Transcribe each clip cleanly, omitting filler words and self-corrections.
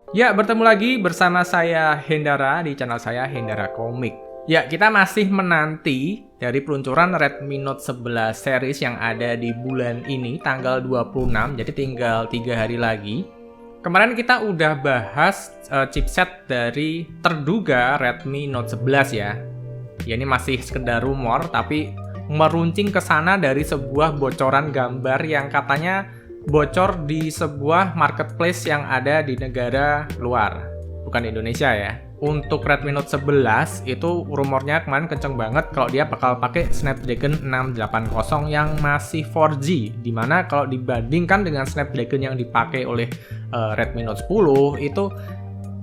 Ya, bertemu lagi bersama saya Hendara di channel saya Hendara Komik. Ya, kita masih menanti dari peluncuran Redmi Note 11 series yang ada di bulan ini, tanggal 26, jadi tinggal 3 hari lagi. Kemarin kita udah bahas chipset dari terduga Redmi Note 11 ya. Ya, ini masih sekedar rumor, tapi meruncing ke sana dari sebuah bocoran gambar yang katanya bocor di sebuah marketplace yang ada di negara luar, bukan Indonesia ya. Untuk Redmi Note 11 itu rumornya kemarin kenceng banget kalau dia bakal pakai Snapdragon 680 yang masih 4G, dimana kalau dibandingkan dengan Snapdragon yang dipakai oleh Redmi Note 10 itu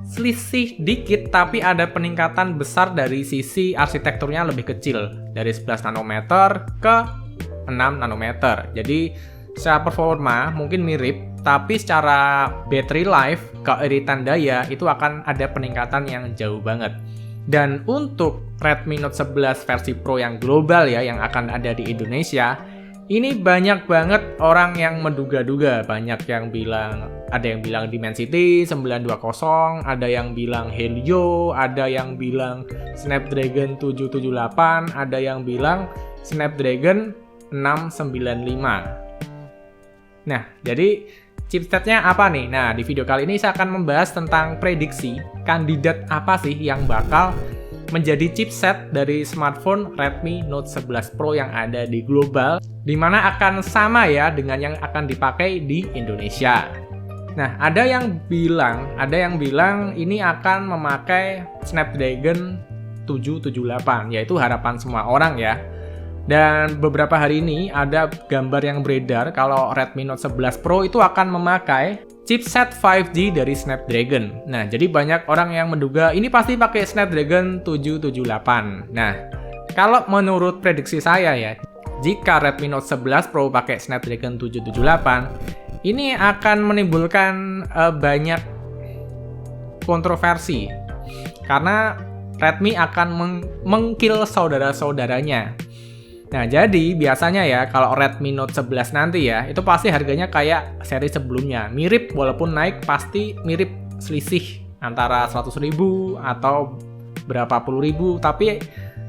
selisih dikit, tapi ada peningkatan besar dari sisi arsitekturnya lebih kecil, dari 11 nanometer ke 6 nanometer. Jadi secara performa mungkin mirip, tapi secara battery life, keiritan daya, itu akan ada peningkatan yang jauh banget. Dan untuk Redmi Note 11 versi Pro yang global ya, yang akan ada di Indonesia, ini banyak banget orang yang menduga-duga. Banyak yang bilang, ada yang bilang Dimensity 920, ada yang bilang Helio, ada yang bilang Snapdragon 778, ada yang bilang Snapdragon 695. Nah, jadi chipsetnya apa nih? Nah, di video kali ini saya akan membahas tentang prediksi kandidat apa sih yang bakal menjadi chipset dari smartphone Redmi Note 11 Pro yang ada di global, di mana akan sama ya dengan yang akan dipakai di Indonesia. Nah, ada yang bilang ini akan memakai Snapdragon 778, yaitu harapan semua orang ya. Dan beberapa hari ini ada gambar yang beredar kalau Redmi Note 11 Pro itu akan memakai chipset 5G dari Snapdragon. Nah, jadi banyak orang yang menduga ini pasti pakai Snapdragon 778. Nah, kalau menurut prediksi saya ya, jika Redmi Note 11 Pro pakai Snapdragon 778, ini akan menimbulkan banyak kontroversi. Karena Redmi akan mengkill saudara-saudaranya. Nah, jadi biasanya ya kalau Redmi Note 11 nanti ya, itu pasti harganya kayak seri sebelumnya. Mirip, walaupun naik pasti mirip, selisih antara 100.000 atau berapa puluh ribu. Tapi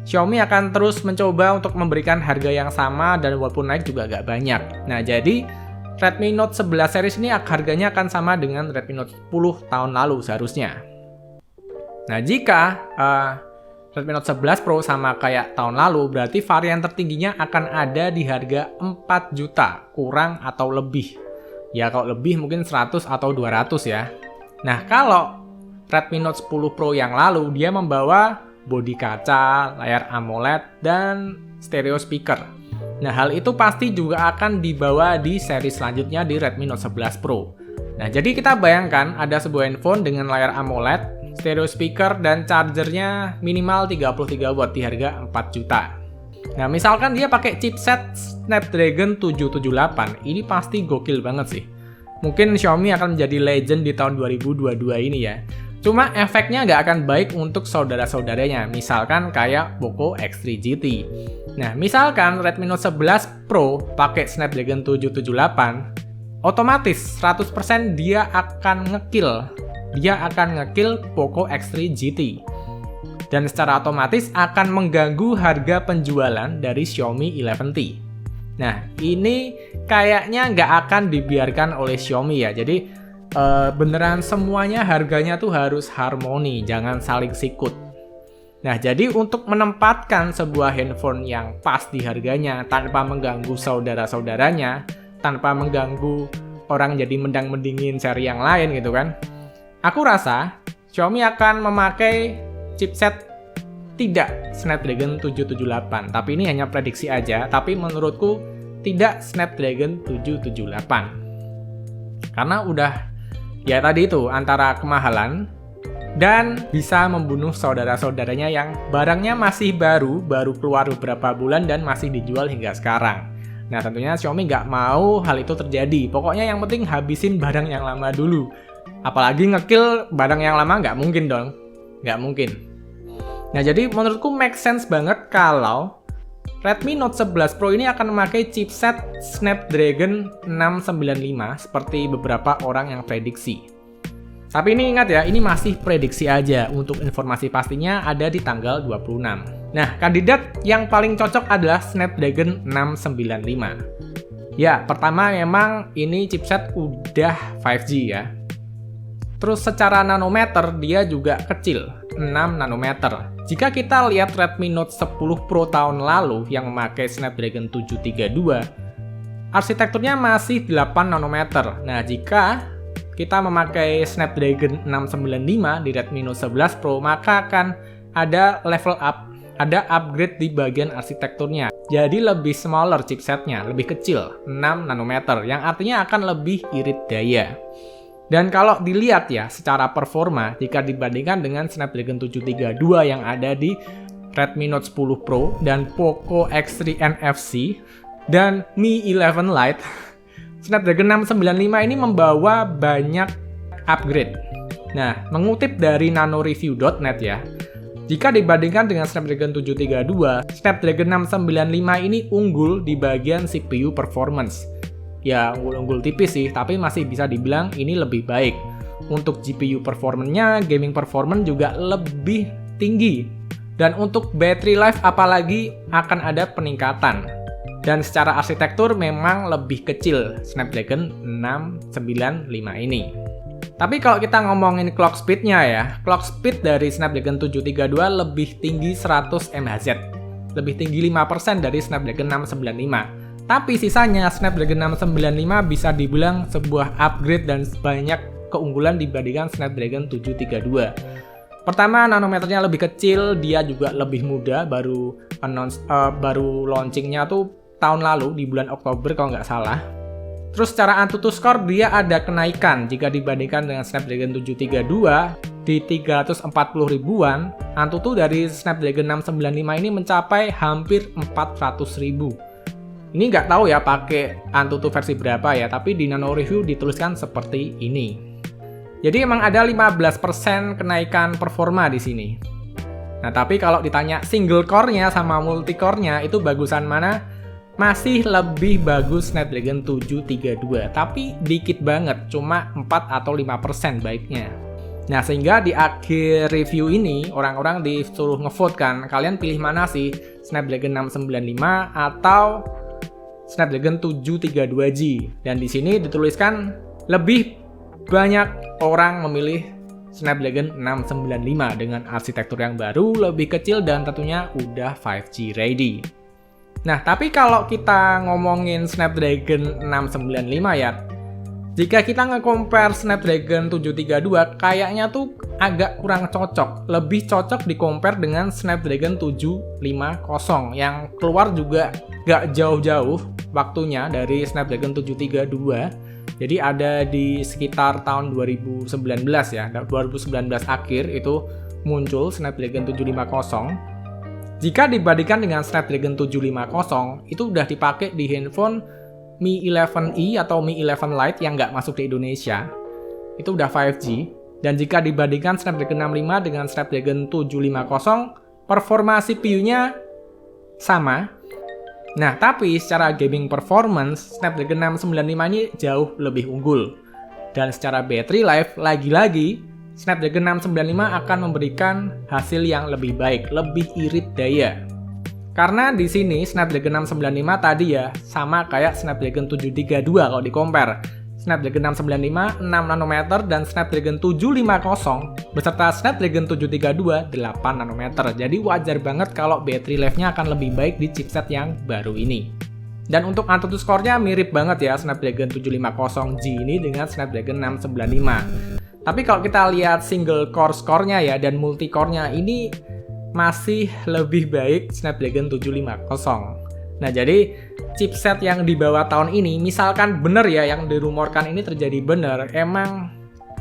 Xiaomi akan terus mencoba untuk memberikan harga yang sama dan walaupun naik juga agak banyak. Nah, jadi Redmi Note 11 series ini harganya akan sama dengan Redmi Note 10 tahun lalu seharusnya. Nah, jika Redmi Note 11 Pro sama kayak tahun lalu, berarti varian tertingginya akan ada di harga 4 juta, kurang atau lebih. Ya kalau lebih mungkin 100 atau 200 ya. Nah, kalau Redmi Note 10 Pro yang lalu, dia membawa bodi kaca, layar AMOLED, dan stereo speaker. Nah, hal itu pasti juga akan dibawa di seri selanjutnya di Redmi Note 11 Pro. Nah, jadi kita bayangkan ada sebuah handphone dengan layar AMOLED, stereo speaker, dan chargernya minimal 33 watt di harga 4 juta. Nah, misalkan dia pakai chipset Snapdragon 778, ini pasti gokil banget sih. Mungkin Xiaomi akan menjadi legend di tahun 2022 ini ya. Cuma efeknya nggak akan baik untuk saudara-saudaranya, misalkan kayak Poco X3 GT. Nah, misalkan Redmi Note 11 Pro pakai Snapdragon 778, otomatis 100% dia akan ngekill Poco X3 GT. Dan secara otomatis akan mengganggu harga penjualan dari Xiaomi 11T. Nah, ini kayaknya nggak akan dibiarkan oleh Xiaomi ya. Jadi beneran semuanya harganya tuh harus harmoni, jangan saling sikut. Nah, jadi untuk menempatkan sebuah handphone yang pas di harganya tanpa mengganggu saudara-saudaranya, tanpa mengganggu orang jadi mendang-mendingin seri yang lain gitu kan, aku rasa Xiaomi akan memakai chipset tidak Snapdragon 778, tapi ini hanya prediksi aja, tapi menurutku tidak Snapdragon 778. Karena udah, ya tadi itu, antara kemahalan dan bisa membunuh saudara-saudaranya yang barangnya masih baru keluar beberapa bulan dan masih dijual hingga sekarang. Nah, tentunya Xiaomi nggak mau hal itu terjadi. Pokoknya yang penting habisin barang yang lama dulu. Apalagi ngekill barang yang lama nggak mungkin dong. Nggak mungkin. Nah, jadi menurutku make sense banget kalau Redmi Note 11 Pro ini akan memakai chipset Snapdragon 695 seperti beberapa orang yang prediksi. Tapi ini ingat ya, ini masih prediksi aja. Untuk informasi pastinya ada di tanggal 26. Nah, kandidat yang paling cocok adalah Snapdragon 695. Ya, pertama memang ini chipset udah 5G ya. Terus secara nanometer dia juga kecil, 6 nanometer. Jika kita lihat Redmi Note 10 Pro tahun lalu yang memakai Snapdragon 732, arsitekturnya masih 8 nanometer. Nah, jika kita memakai Snapdragon 695 di Redmi Note 11 Pro, maka akan ada level up, ada upgrade di bagian arsitekturnya. Jadi lebih smaller chipsetnya, lebih kecil, 6 nanometer, yang artinya akan lebih irit daya. Dan kalau dilihat ya, secara performa, jika dibandingkan dengan Snapdragon 732 yang ada di Redmi Note 10 Pro dan Poco X3 NFC dan Mi 11 Lite, Snapdragon 695 ini membawa banyak upgrade. Nah, mengutip dari nanoreview.net ya, jika dibandingkan dengan Snapdragon 732, Snapdragon 695 ini unggul di bagian CPU performance. Ya, unggul-unggul tipis sih, tapi masih bisa dibilang ini lebih baik. Untuk GPU performance-nya, gaming performance juga lebih tinggi. Dan untuk battery life apalagi akan ada peningkatan. Dan secara arsitektur memang lebih kecil Snapdragon 695 ini. Tapi kalau kita ngomongin clock speed-nya ya, clock speed dari Snapdragon 732 lebih tinggi 100 MHz. Lebih tinggi 5% dari Snapdragon 695. Tapi sisanya Snapdragon 695 bisa dibilang sebuah upgrade dan banyak keunggulan dibandingkan Snapdragon 732. Pertama, nanometernya lebih kecil, dia juga lebih muda, baru launchingnya tuh tahun lalu di bulan Oktober kalau nggak salah. Terus secara Antutu score dia ada kenaikan jika dibandingkan dengan Snapdragon 732 di 340 ribuan. Antutu dari Snapdragon 695 ini mencapai hampir 400 ribu. Ini nggak tahu ya pakai Antutu versi berapa ya, tapi di Nano Review dituliskan seperti ini. Jadi emang ada 15% kenaikan performa di sini. Nah, tapi kalau ditanya single core-nya sama multi core-nya itu bagusan mana? Masih lebih bagus Snapdragon 732, tapi dikit banget, cuma 4 atau 5% baiknya. Nah, sehingga di akhir review ini orang-orang disuruh ngevote kan, kalian pilih mana sih? Snapdragon 695 atau Snapdragon 732G, dan di sini dituliskan lebih banyak orang memilih Snapdragon 695 dengan arsitektur yang baru, lebih kecil dan tentunya udah 5G ready. Nah, tapi kalau kita ngomongin Snapdragon 695 ya, jika kita nge-compare Snapdragon 732, kayaknya tuh agak kurang cocok. Lebih cocok di-compare dengan Snapdragon 750 yang keluar juga gak jauh-jauh waktunya dari Snapdragon 732. Jadi ada di sekitar tahun 2019 ya, 2019 akhir itu muncul Snapdragon 750. Jika dibandingkan dengan Snapdragon 750, itu udah dipakai di handphone Mi 11i atau Mi 11 Lite yang nggak masuk di Indonesia. Itu udah 5G. Dan jika dibandingkan Snapdragon 65 dengan Snapdragon 750, performa CPU-nya sama. Nah, tapi secara gaming performance, Snapdragon 695 ini jauh lebih unggul. Dan secara battery life, lagi-lagi, Snapdragon 695 akan memberikan hasil yang lebih baik, lebih irit daya. Karena di sini Snapdragon 695 tadi ya, sama kayak Snapdragon 732 kalau di-compare. Snapdragon 695 6 nanometer dan Snapdragon 750 beserta Snapdragon 732 8 nanometer. Jadi wajar banget kalau battery life-nya akan lebih baik di chipset yang baru ini. Dan untuk Antutu score-nya mirip banget ya Snapdragon 750G ini dengan Snapdragon 695. Tapi kalau kita lihat single core score-nya ya dan multi core-nya ini masih lebih baik Snapdragon 750. Nah, jadi chipset yang dibawa tahun ini, misalkan bener ya yang dirumorkan ini terjadi bener, emang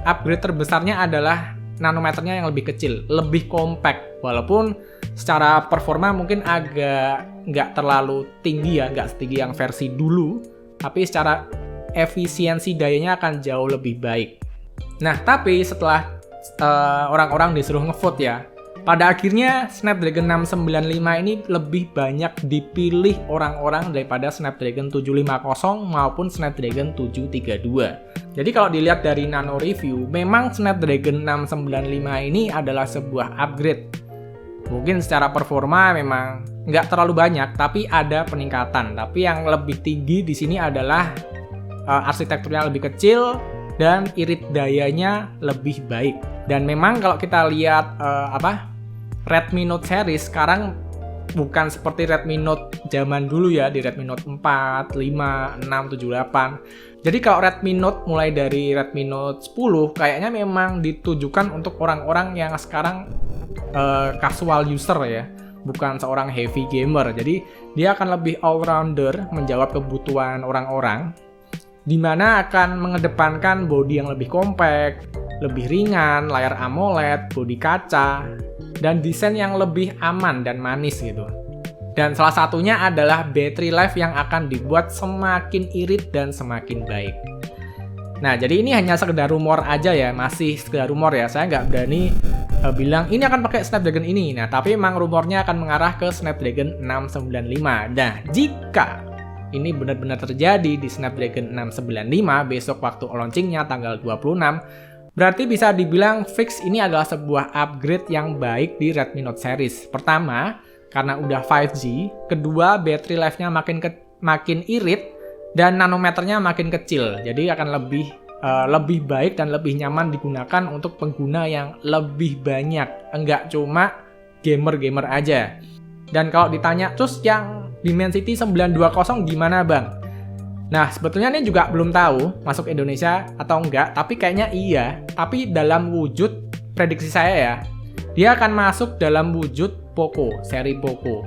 upgrade terbesarnya adalah nanometernya yang lebih kecil, lebih compact. Walaupun secara performa mungkin agak nggak terlalu tinggi ya, nggak setinggi yang versi dulu, tapi secara efisiensi dayanya akan jauh lebih baik. Nah, tapi setelah orang-orang disuruh ngevote ya, pada akhirnya Snapdragon 695 ini lebih banyak dipilih orang-orang daripada Snapdragon 750 maupun Snapdragon 732. Jadi kalau dilihat dari Nano Review, memang Snapdragon 695 ini adalah sebuah upgrade. Mungkin secara performa memang nggak terlalu banyak, tapi ada peningkatan. Tapi yang lebih tinggi di sini adalah arsitekturnya lebih kecil dan irit dayanya lebih baik. Dan memang kalau kita lihat Redmi Note series sekarang bukan seperti Redmi Note zaman dulu ya, di Redmi Note 4, 5, 6, 7, 8. Jadi kalau Redmi Note mulai dari Redmi Note 10 kayaknya memang ditujukan untuk orang-orang yang sekarang casual user ya, bukan seorang heavy gamer. Jadi dia akan lebih all-rounder, menjawab kebutuhan orang-orang, di mana akan mengedepankan bodi yang lebih compact, lebih ringan, layar AMOLED, bodi kaca, dan desain yang lebih aman dan manis gitu. Dan salah satunya adalah battery life yang akan dibuat semakin irit dan semakin baik. Nah, jadi ini hanya sekedar rumor aja ya, masih sekedar rumor ya. Saya nggak berani bilang ini akan pakai Snapdragon ini. Nah, tapi memang rumornya akan mengarah ke Snapdragon 695. Nah, jika ini benar-benar terjadi di Snapdragon 695 besok waktu launchingnya tanggal 26, berarti bisa dibilang fix ini adalah sebuah upgrade yang baik di Redmi Note series. Pertama, karena udah 5G. Kedua, battery life-nya makin irit dan nanometernya makin kecil. Jadi akan lebih baik dan lebih nyaman digunakan untuk pengguna yang lebih banyak. Enggak cuma gamer-gamer aja. Dan kalau ditanya, terus yang Dimensity 920 gimana bang? Nah, sebetulnya ini juga belum tahu masuk Indonesia atau enggak, tapi kayaknya iya. Tapi dalam wujud prediksi saya ya, dia akan masuk dalam wujud Poco, seri Poco.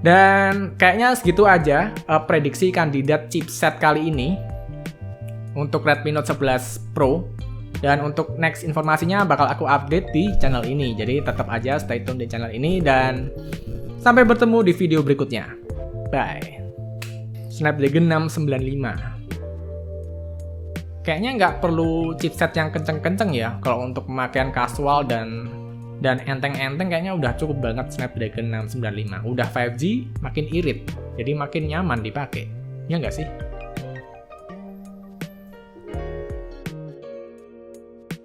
Dan kayaknya segitu aja prediksi kandidat chipset kali ini untuk Redmi Note 11 Pro. Dan untuk next informasinya bakal aku update di channel ini. Jadi tetap aja stay tune di channel ini dan sampai bertemu di video berikutnya. Bye. Snapdragon 695. Kayaknya nggak perlu chipset yang kenceng-kenceng ya. Kalau untuk pemakaian casual dan enteng-enteng kayaknya udah cukup banget Snapdragon 695. Udah 5G, makin irit. Jadi makin nyaman dipakai. Ya nggak sih?